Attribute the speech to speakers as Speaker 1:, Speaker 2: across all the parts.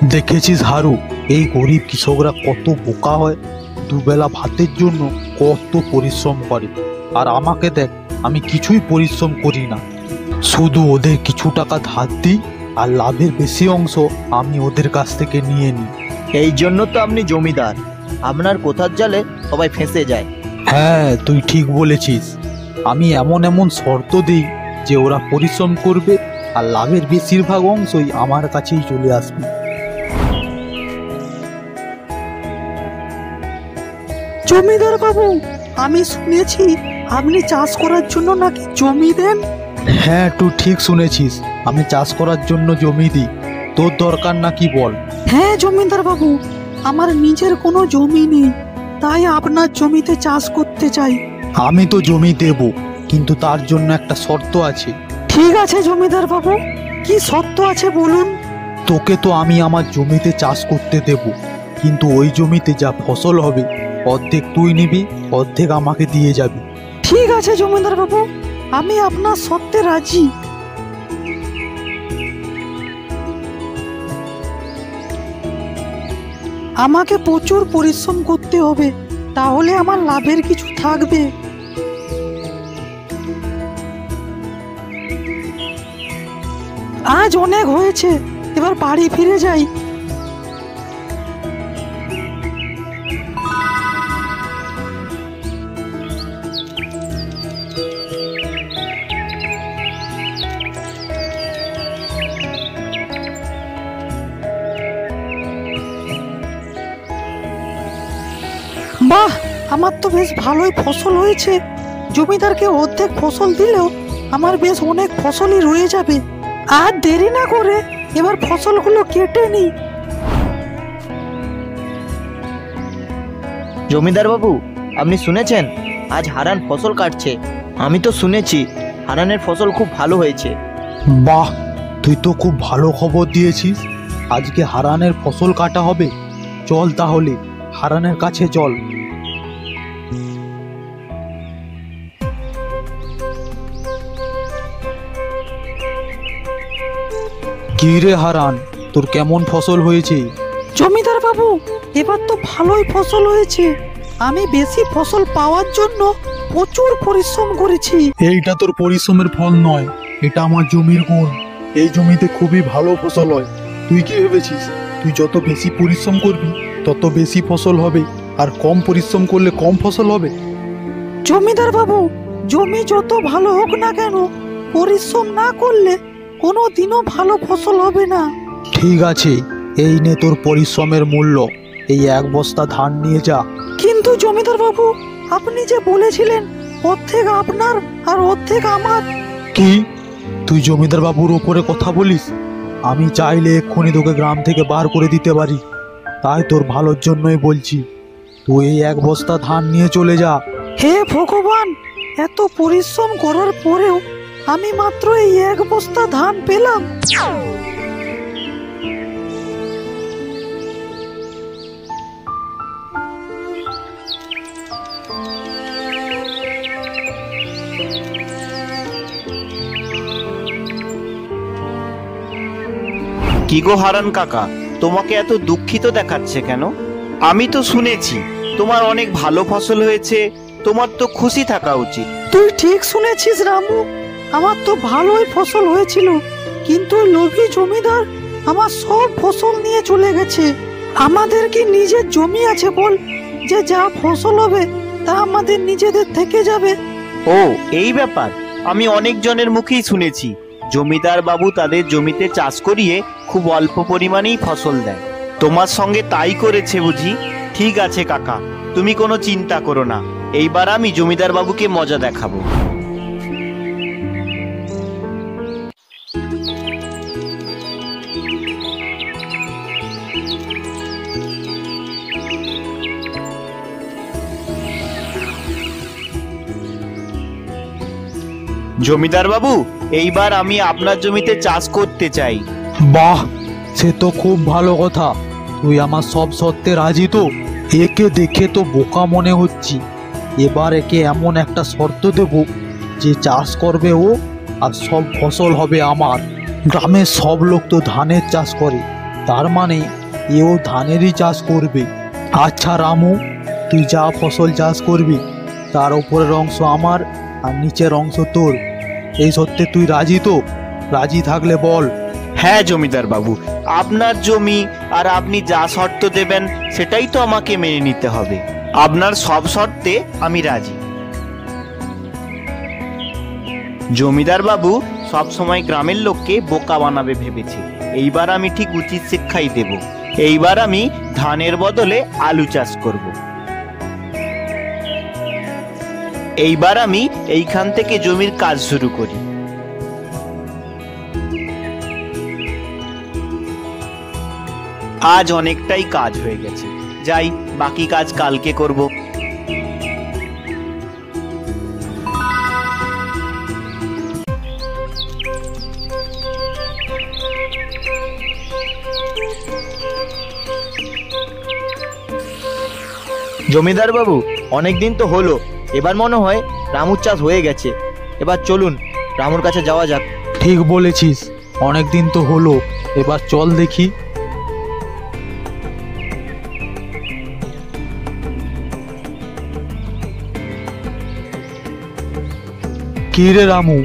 Speaker 1: দেখেছিস হারু, এই গরিব কৃষকরা কত বোকা হয়, দুবেলা ভাতের জন্য কত পরিশ্রম করে। আর আমাকে দেখ, আমি কিছুই পরিশ্রম করি না, শুধু ওদের কিছু টাকা ধার দিই আর লাভের বেশি অংশ আমি ওদের কাছ থেকে নিয়ে নিই।
Speaker 2: এই জন্য তো আপনি জমিদার, আপনার কথার জালে সবাই ফেঁসে যায়।
Speaker 1: হ্যাঁ, তুই ঠিক বলেছিস। আমি এমন এমন শর্ত দিই যে ওরা পরিশ্রম করবে আর লাভের বেশিরভাগ অংশই আমার কাছেই চলে আসবে।
Speaker 3: জমিদার বাবু, আমি শুনেছি আপনি চাষ করার জন্য নাকি জমি দেন।
Speaker 1: হ্যাঁ, তুই ঠিক শুনেছিস, আমি চাষ করার জন্য জমি দিই। তোর দরকার নাকি বল?
Speaker 3: হ্যাঁ জমিদার বাবু, আমার নিজের কোনো জমি নেই, তাই আপনার জমিতে চাষ করতে চাই।
Speaker 1: আমি তো জমি দেব, কিন্তু তার জন্য একটা শর্ত আছে।
Speaker 3: ঠিক আছে জমিদার বাবু, কি শর্ত আছে বলুন।
Speaker 1: তোকে তো আমি আমার জমিতে চাষ করতে দেব, কিন্তু ওই জমিতে যা ফসল হবে অর্ধেক তুই নিবি, অর্ধেক আমাকে দিয়ে যাবি।
Speaker 3: ঠিক আছে জমিদার বাবু, আমি আপনার শর্তে রাজি। আমাকে প্রচুর পরিশ্রম করতে হবে, তাহলে আমার লাভের কিছু থাকবে। আজ অনেক হয়েছে, এবার বাড়ি ফিরে যাই। বাহ, আমার তো বেশ ভালোই ফসল হয়েছে। জমিদারকে অর্ধেক ফসল দিলেও আমার বেশ অনেক ফসলই রয়ে যাবে। আর দেরি না করে এবার ফসলগুলো কেটে নিই।
Speaker 2: জমিদার বাবু, আপনি শুনেছেন আজ হারান ফসল কাটছে? আমি তো শুনেছি হারানের ফসল খুব ভালো হয়েছে।
Speaker 1: বাহ, তুই তো খুব ভালো খবর দিয়েছিস। আজকে হারানের ফসল কাটা হবে। চল তাহলে হারানের কাছে চল। কি রে হারান, তোর কেমন ফসল হয়েছে?
Speaker 3: জমিদার বাবু, এবার তো ভালোই ফসল হয়েছে। আমি বেশি ফসল পাওয়ার জন্য প্রচুর পরিশ্রম করেছি।
Speaker 1: এইটা তোর পরিশ্রমের ফল নয়, এটা আমার জমির গুণ। এই জমিতে খুবই ভালো ফসল হয়। তুই কি ভেবেছিস তুই যত বেশি পরিশ্রম করবি তত বেশি ফসল হবে, আর কম পরিশ্রম করলে কম ফসল হবে?
Speaker 3: জমিদার বাবু, জমি যত ভালো হোক না কেন, পরিশ্রম না করলে কোনো দিনও ভালো ফসল হবে না।
Speaker 1: ঠিক আছে, এই নে তোর পরিশ্রমের মূল্য। এই এক বস্তা ধান নিয়ে যা।
Speaker 3: কিন্তু জমিদার বাবু, আপনি যে বলেছিলেন অর্ধেক আপনার আর অর্ধেক আমার।
Speaker 1: কি, তুই জমিদার বাবুর ওপরে কথা বলিস? আমি চাইলে এক্ষুনি তোকে গ্রাম থেকে বার করে দিতে পারি। তাই তোর ভালোর জন্যই বলছি, তুই এই এক বস্তা ধান নিয়ে চলে যা।
Speaker 3: হে ভগবান, এত পরিশ্রম করার পরেও আমি মাত্র এই এক বস্তা ধান পেলাম।
Speaker 4: কি গো হারান কাকা, তোমাকে এত দুঃখিত দেখাচ্ছে কেন? আমি তো শুনেছি তোমার অনেক ভালো ফসল হয়েছে, তোমার তো খুশি থাকা উচিত।
Speaker 3: তুই ঠিক শুনেছিস রামু, আমার তো ভালোই ফসল হয়েছিল, কিন্তু ওই লোভী জমিদার আমার সব ফসল নিয়ে চলে গেছে। আমাদের কি নিজের জমি আছে বল, যে যা ফসল হবে তা আমাদের নিজেদের থেকে যাবে?
Speaker 4: ও এই ব্যাপার, আমি অনেক জনের মুখেই শুনেছি জমিদার বাবু তাদের জমিতে চাষ করিয়ে খুব অল্প পরিমাণেই ফসল দেয়। তোমার সঙ্গে তাই করেছে বুঝি? ঠিক আছে কাকা, তুমি কোনো চিন্তা করো না, এইবার আমি জমিদার বাবুকে মজা দেখাবো। জমিদার বাবু, এইবার আমি আপনার জমিতে চাষ করতে চাই।
Speaker 1: বাহ, সে তো খুব ভালো কথা। তুই আমার সব শর্তে রাজি তো? একে দেখে তো বোকা মনে হচ্ছে। এবার একে এমন একটা শর্ত দেব যে চাষ করবে ও, আর সব ফসল হবে আমার। গ্রামের সব লোক তো ধানের চাষ করে, তার মানে এও ধানেরই চাষ করবে। আচ্ছা রামু, তুই যা ফসল চাষ করবি তার উপরের অংশ আমার আর নিচের অংশ তোর। এই সত্যি তুই রাজি তো? রাজি থাকলে বল।
Speaker 4: হ্যাঁ জমিদার বাবু, আপনার জমি আর আপনি যা শর্ত দেবেন সেটাই তো আমাকে মেনে নিতে হবে। আপনার সব শর্তে আমি রাজি। জমিদার বাবু সব সময় গ্রামের লোককে বোকা বানাবে ভেবেছে। এইবার আমি ঠিক উচিত শিক্ষাই দেব। এইবার আমি ধানের বদলে আলু চাষ করব। এইবার আমি এইখান থেকে জমির কাজ শুরু করি। আজ অনেকটাই কাজ হয়ে গেছে, যাই বাকি কাজ কালকে করব।
Speaker 2: জমিদার বাবু, অনেক দিন তো হলো, এবার মনে হয় রামুর চাষ হয়ে গেছে। এবার চলুন রামুর কাছে যাওয়া যাক।
Speaker 1: ঠিক বলেছিস, অনেক দিন তো হলো, এবার চল দেখি। কি রে রামু,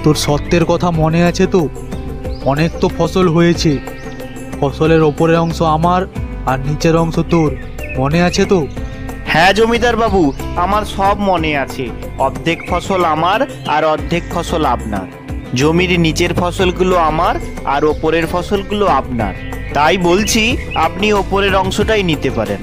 Speaker 1: তোর সত্যের কথা মনে আছে তো? অনেক তো ফসল হয়েছে, ফসলের ওপরের অংশ আমার আর নিচের অংশ তোর, মনে আছে তো?
Speaker 4: হ্যাঁ জমিদার বাবু, আমার সব মনে আছে। অর্ধেক ফসল আমার আর অর্ধেক ফসল আপনার। জমির নিচের ফসলগুলো আমার আর ওপরের ফসলগুলো আপনার। তাই বলছি আপনি ওপরের অংশটাই নিতে পারেন।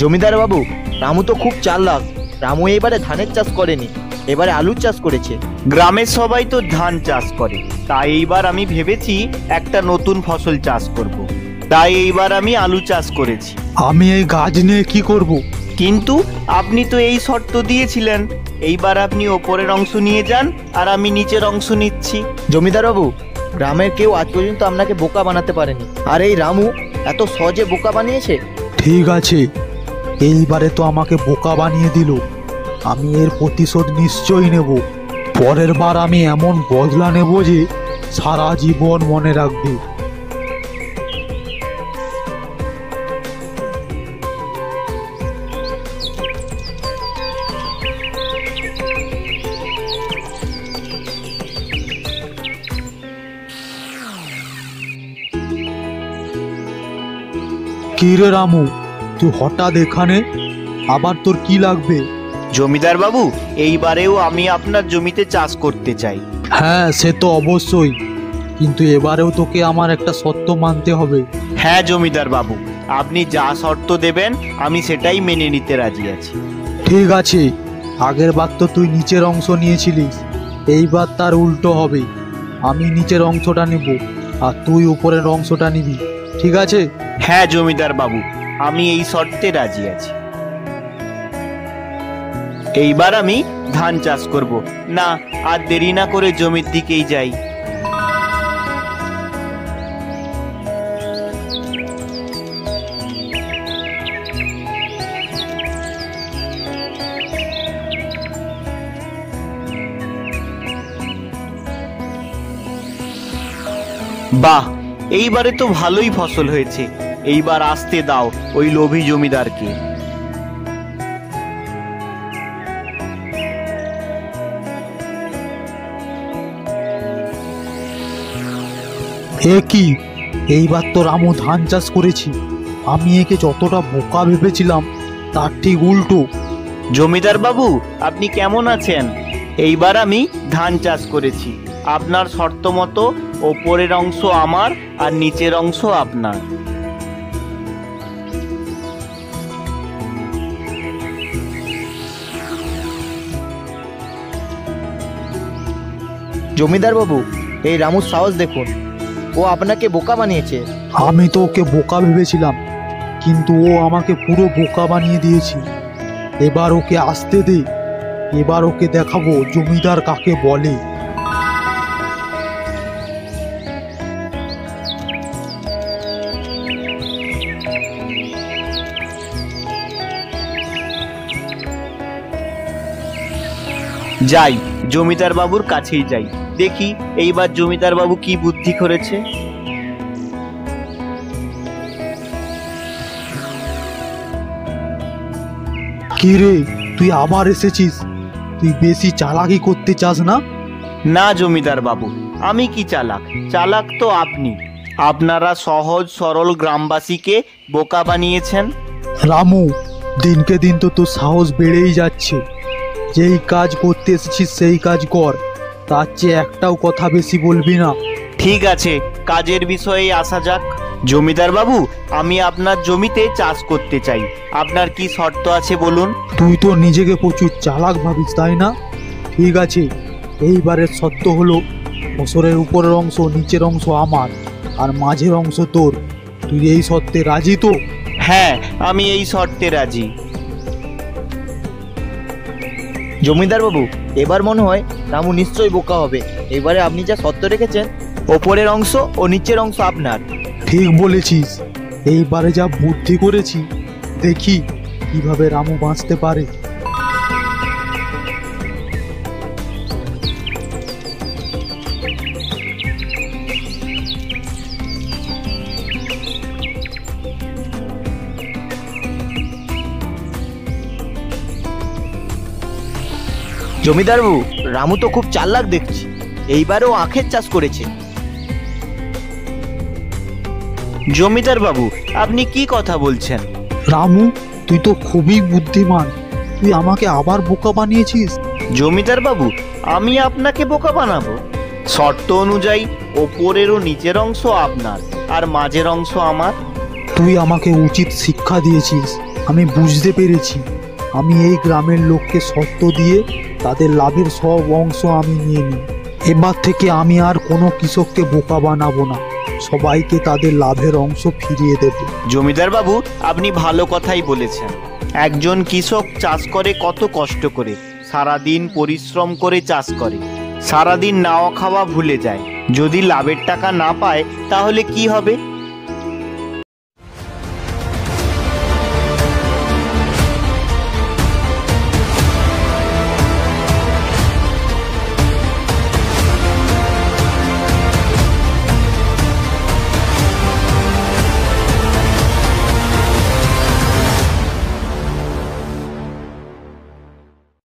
Speaker 2: জমিদার বাবু, রামু তো খুব চালাক। রামু এবারে ধানের চাষ করেনি, এবারে আলুর চাষ করেছে।
Speaker 4: গ্রামের সবাই তো ধান চাষ করে, তাই এইবার আমি ভেবেছি একটা নতুন ফসল চাষ করব। তাই এইবার আমি আলু চাষ করেছি।
Speaker 1: আমি এই গাছ নিয়ে কি করব?
Speaker 4: কিন্তু আপনি তো এই শর্ত দিয়েছিলেন, এইবার আপনি ওপরের অংশ নিয়ে যান আর আমি নিচের অংশ নিচ্ছি।
Speaker 2: জমিদার বাবু, গ্রামের কেউ আজ পর্যন্ত আপনাকে বোকা বানাতে পারেনি, আর এই রামু এত সহজে বোকা বানিয়েছে।
Speaker 1: ঠিক আছে, এইবারে তো আমাকে বোকা বানিয়ে দিল, আমি এর প্রতিশোধ নিশ্চয়ই নেব। পরের বার আমি এমন বদলা নেব যে সারা জীবন মনে রাখবে। কি রে রামু, তুই হঠাৎ এখানে? আবার তোর কি লাগবে?
Speaker 4: জমিদার বাবু, এইবারেও আমি আপনার জমিতে চাষ করতে চাই।
Speaker 1: হ্যাঁ, সে তো অবশ্যই, কিন্তু এবারেও তোকে আমার একটা শর্ত মানতে হবে।
Speaker 4: হ্যাঁ জমিদার বাবু, আপনি যা শর্ত দেবেন আমি সেটাই মেনে নিতে রাজি আছি।
Speaker 1: ঠিক আছে, আগের বার তো তুই নিচের অংশ নিয়েছিলিস, এইবার তার উল্টো হবে। আমি নিচের অংশটা নেব আর তুই উপরের অংশটা নিবি, ঠিক আছে?
Speaker 4: হ্যাঁ জমিদার বাবু, আমি এই শর্তে রাজি আছি। এইবার আমি ধান চাষ করব। না, আর দেরি না করে জমির দিকেই যাই। বাহ, এইবারে তো ভালোই ফসল হয়েছে। এইবার আসতে দাও ওই লোভী জমিদারকে।
Speaker 1: এ কি, এইবার তো রামু ধান চাষ করেছি, আমি একে যতটা বোকা ভেবেছিলাম তার ঠিক উল্টো।
Speaker 4: জমিদার বাবু, আপনি কেমন আছেন? এইবার আমি ধান চাষ করেছি। আপনার শর্ত মতো ওপরের অংশ আমার আর নিচের অংশ আপনার।
Speaker 2: জমিদার বাবু, এই রামুর সাহস দেখুন, ও আপনাকে বোকা বানিয়েছে।
Speaker 1: আমি তো ওকে বোকা ভেবেছিলাম, কিন্তু ও আমাকে পুরো বোকা বানিয়ে দিয়েছে। এবার ওকে আসতে দে, এবার ওকে দেখাবো জমিদার কাকে বলে।
Speaker 4: যাই, জমিদার বাবুর কাছেই যাই। দেখি এইবার জমিদার বাবু কি বুদ্ধি করেছে।
Speaker 1: কি রে, তুই আবার এসেছিস? তুই বেশি চালাকি করতে চাস না?
Speaker 4: না জমিদার বাবু, আমি কি চালাক? চালাক তো আপনি। আপনারা সহজ সরল গ্রামবাসীকে বোকা বানিয়েছেন।
Speaker 1: রামু, দিনকে দিন তো তোর সাহস বেড়েই যাচ্ছে। যেই কাজ করতে এসেছিস সেই কাজ কর, তার চেয়ে একটাও কথা বেশি বলবি না।
Speaker 4: ঠিক আছে, কাজের বিষয়ে আসা যাক। জমিদার বাবু, আমি আপনার জমিতে চাষ করতে চাই। আপনার কি শর্ত আছে বলুন?
Speaker 1: তুই তো নিজেকে প্রচুর চালাক ভাবিস, তাই না? ঠিক আছে, এইবারের শর্ত হলো ফসলের উপরের অংশ নিচের অংশ আমার, আর মাঝের অংশ তোর। তুই এই শর্তে রাজি তো?
Speaker 4: হ্যাঁ, আমি এই শর্তে রাজি।
Speaker 2: জমিদার বাবু, এবার মনে হয় রামু নিশ্চয়ই বোকা হবে। এবারে আপনি যা শর্ত রেখেছেন, ওপরের অংশ ও নিচের অংশ আপনার।
Speaker 1: ঠিক বলেছিস। এইবারে যা বুদ্ধি করেছি, দেখি কিভাবে রামু বাঁচতে পারে।
Speaker 2: জমিদার বাবু, রামু তো খুব চালাক দেখছি। এইবারেও আখের চাষ করেছে।
Speaker 4: জমিদার বাবু, আপনি কি কথা বলছেন?
Speaker 1: রামু, তুই তো খুবই বুদ্ধিমান। তুই আমাকে আবার বোকা বানিয়েছিস।
Speaker 4: জমিদার বাবু, আমি আপনাকে বোকা বানাবো? শর্ত অনুযায়ী ওপরের ও নিচের অংশ আপনার, আর মাঝের অংশ আমার।
Speaker 1: তুই আমাকে উচিত শিক্ষা দিয়েছিস। আমি বুঝতে পেরেছি। আমি এই গ্রামের লোককে শর্ত দিয়ে তাদের লাভের সব অংশ আমি নিয়ে নিই। এবার থেকে আমি আর কোনো কৃষককে বোকা বানাবো না। সবাইকে তাদের লাভের অংশ ফিরিয়ে দেব।
Speaker 4: জমিদার বাবু, আপনি ভালো কথাই বলেছেন। একজন কৃষক চাষ করে কত কষ্ট করে, সারাদিন পরিশ্রম করে চাষ করে, সারাদিন নাওয়া খাওয়া ভুলে যায়। যদি লাভের টাকা না পায় তাহলে কি হবে?